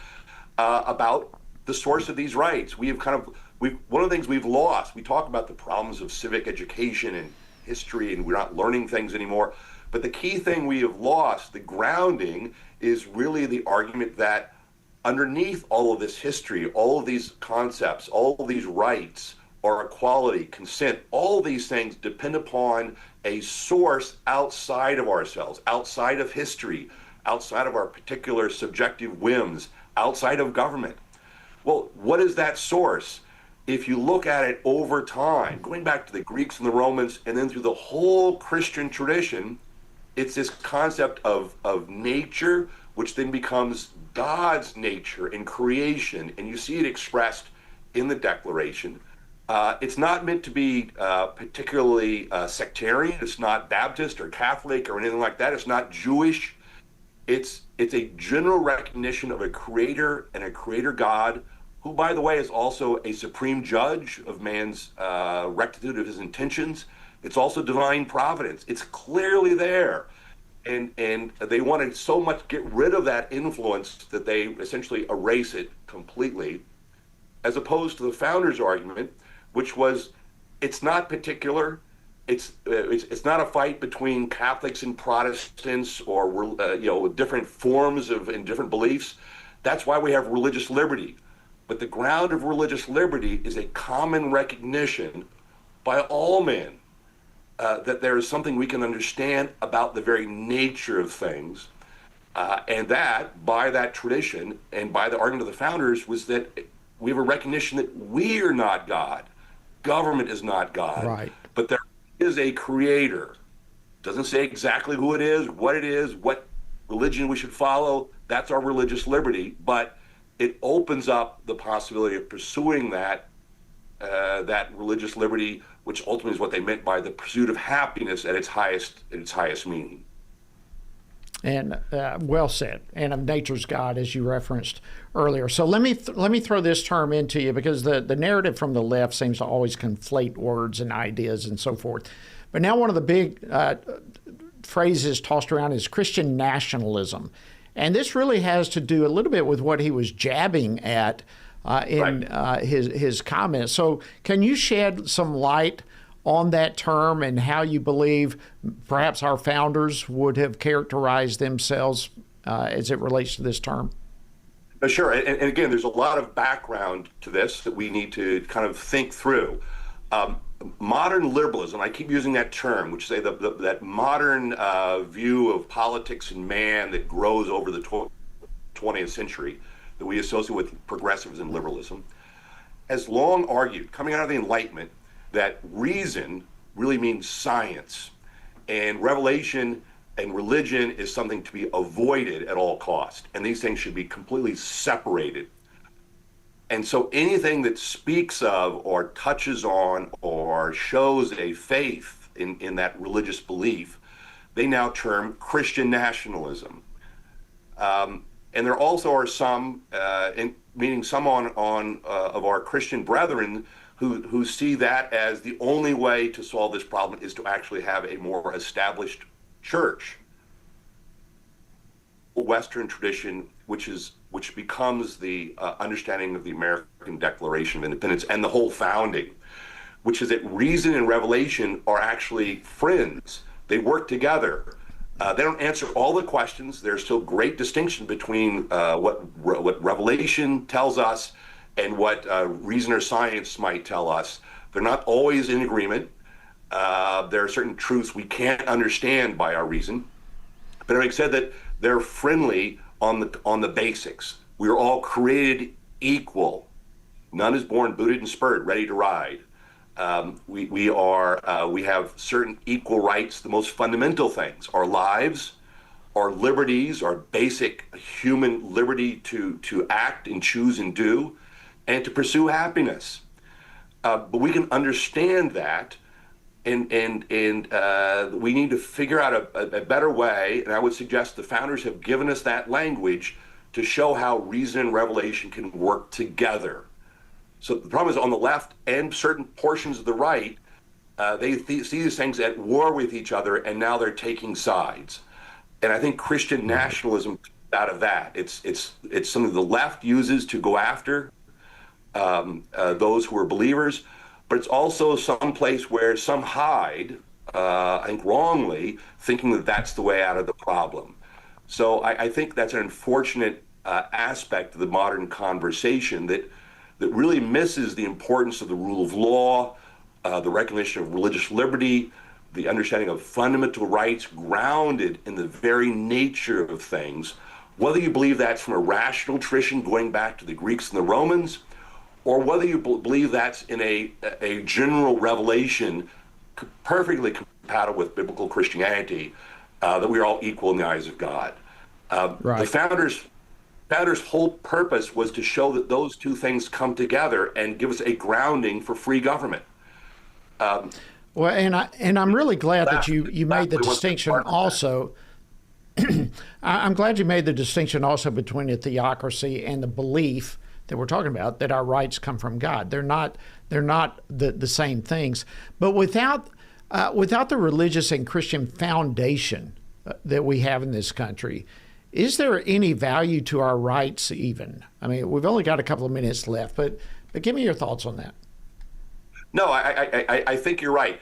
about the source of these rights. One of the things we've lost, we talk about the problems of civic education and history, and we're not learning things anymore. But the key thing we have lost, the grounding, is really the argument that underneath all of this history, all of these concepts, all of these rights, or equality, consent, all these things depend upon a source outside of ourselves, outside of history, outside of our particular subjective whims, outside of government. Well, what is that source? If you look at it over time, going back to the Greeks and the Romans, and then through the whole Christian tradition, it's this concept of nature, which then becomes God's nature and creation, and you see it expressed in the Declaration. It's not meant to be particularly sectarian. It's not Baptist or Catholic or anything like that. It's not Jewish. It's a general recognition of a creator and a creator God, who, by the way, is also a supreme judge of man's rectitude of his intentions. It's also divine providence. It's clearly there. And they want to so much get rid of that influence that they essentially erase it completely, as opposed to the founders' argument, which was, it's not particular. It's not a fight between Catholics and Protestants or different forms and different beliefs. That's why we have religious liberty. But the ground of religious liberty is a common recognition by all men that there is something we can understand about the very nature of things, and that by that tradition and by the argument of the founders was that we have a recognition that we are not God. Government is not God. Right. But there is a creator. Doesn't say exactly who it is, what religion we should follow. That's our religious liberty, but it opens up the possibility of pursuing that religious liberty, which ultimately is what they meant by the pursuit of happiness at its highest meaning. And well said. And of nature's God, as you referenced earlier. So let me throw this term into you, because the narrative from the left seems to always conflate words and ideas and so forth. But now one of the big phrases tossed around is Christian nationalism. And this really has to do a little bit with what he was jabbing at in his comments. So can you shed some light on that term and how you believe perhaps our founders would have characterized themselves as it relates to this term? Sure. And again, there's a lot of background to this that we need to kind of think through. Modern liberalism, I keep using that term, which say that modern view of politics and man that grows over the 20th century, that we associate with progressives and liberalism, has long argued, coming out of the Enlightenment, that reason really means science, and revelation and religion is something to be avoided at all cost, and these things should be completely separated. And so anything that speaks of or touches on or shows a faith in that religious belief, they now term Christian nationalism. And there also are some, meaning some of our Christian brethren who see that as the only way to solve this problem is to actually have a more established church. Western tradition, which becomes the understanding of the American Declaration of Independence and the whole founding, which is that reason and revelation are actually friends. They work together. They don't answer all the questions. There's still great distinction between what revelation tells us and what reason or science might tell us. They're not always in agreement. There are certain truths we can't understand by our reason. But having said that, they're friendly on the basics. We're all created equal. None is born booted and spurred, ready to ride. We have certain equal rights, the most fundamental things, our lives, our liberties, our basic human liberty to act and choose and do, and to pursue happiness. But we can understand that, and we need to figure out a better way, and I would suggest the founders have given us that language to show how reason and revelation can work together. So the problem is on the left and certain portions of the right, they see these things at war with each other, and now they're taking sides. And I think Christian nationalism out of that. It's something the left uses to go after those who are believers, but it's also some place where some hide, I think wrongly, thinking that that's the way out of the problem. So I think that's an unfortunate aspect of the modern conversation that really misses the importance of the rule of law, the recognition of religious liberty, the understanding of fundamental rights grounded in the very nature of things, whether you believe that's from a rational tradition going back to the Greeks and the Romans, or whether you believe that's in a general revelation perfectly compatible with biblical Christianity, that we are all equal in the eyes of God. Right. The founders' whole purpose was to show that those two things come together and give us a grounding for free government. Well, and I'm really glad that you made the distinction also. I'm glad you made the distinction also between a theocracy and the belief that we're talking about that our rights come from God. They're not the same things. But without the religious and Christian foundation that we have in this country, is there any value to our rights even? I mean, we've only got a couple of minutes left, but give me your thoughts on that. No, I think you're right.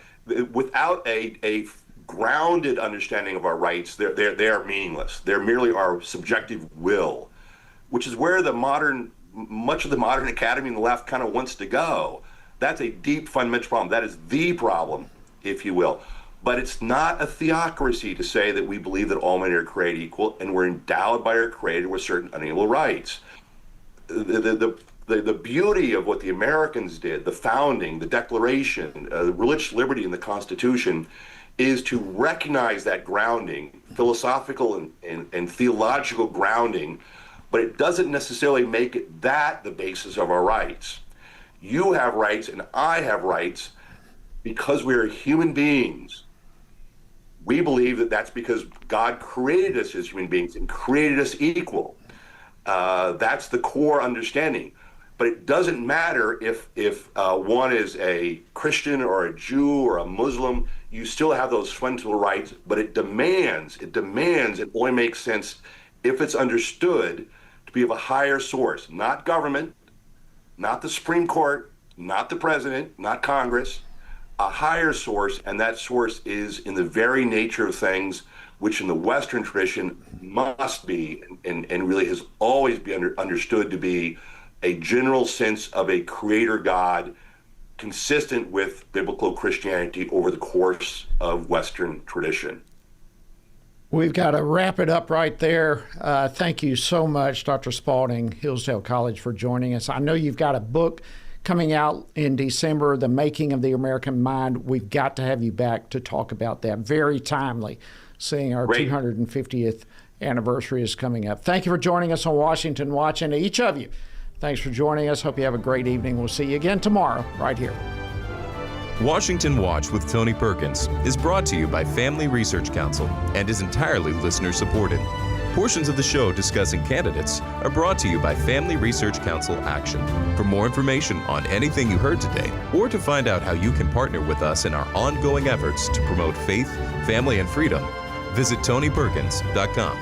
Without a grounded understanding of our rights, they are meaningless. They're merely our subjective will, which is where much of the modern academy and the left kind of wants to go. That's a deep fundamental problem. That is the problem, if you will. But it's not a theocracy to say that we believe that all men are created equal and we're endowed by our Creator with certain unalienable rights. The beauty of what the Americans did, the founding, the Declaration, religious liberty in the Constitution, is to recognize that grounding, philosophical and theological grounding, but it doesn't necessarily make it that the basis of our rights. You have rights and I have rights because we are human beings. We believe that that's because God created us as human beings and created us equal. That's the core understanding. But it doesn't matter if one is a Christian or a Jew or a Muslim, you still have those fundamental rights, but it demands, it only makes sense if it's understood to be of a higher source, not government, not the Supreme Court, not the president, not Congress, a higher source, and that source is in the very nature of things, which in the Western tradition must be, and really has always been understood to be a general sense of a creator God consistent with biblical Christianity over the course of Western tradition. We've got to wrap it up right there. Thank you so much, Dr. Spalding, Hillsdale College, for joining us. I know you've got a book coming out in December, The Making of the American Mind. We've got to have you back to talk about that. Very timely, seeing our 250th anniversary is coming up. Thank you for joining us on Washington Watch, and to each of you, thanks for joining us. Hope you have a great evening. We'll see you again tomorrow right here. Washington Watch with Tony Perkins is brought to you by Family Research Council and is entirely listener-supported. Portions of the show discussing candidates are brought to you by Family Research Council Action. For more information on anything you heard today, or to find out how you can partner with us in our ongoing efforts to promote faith, family, and freedom, visit TonyPerkins.com.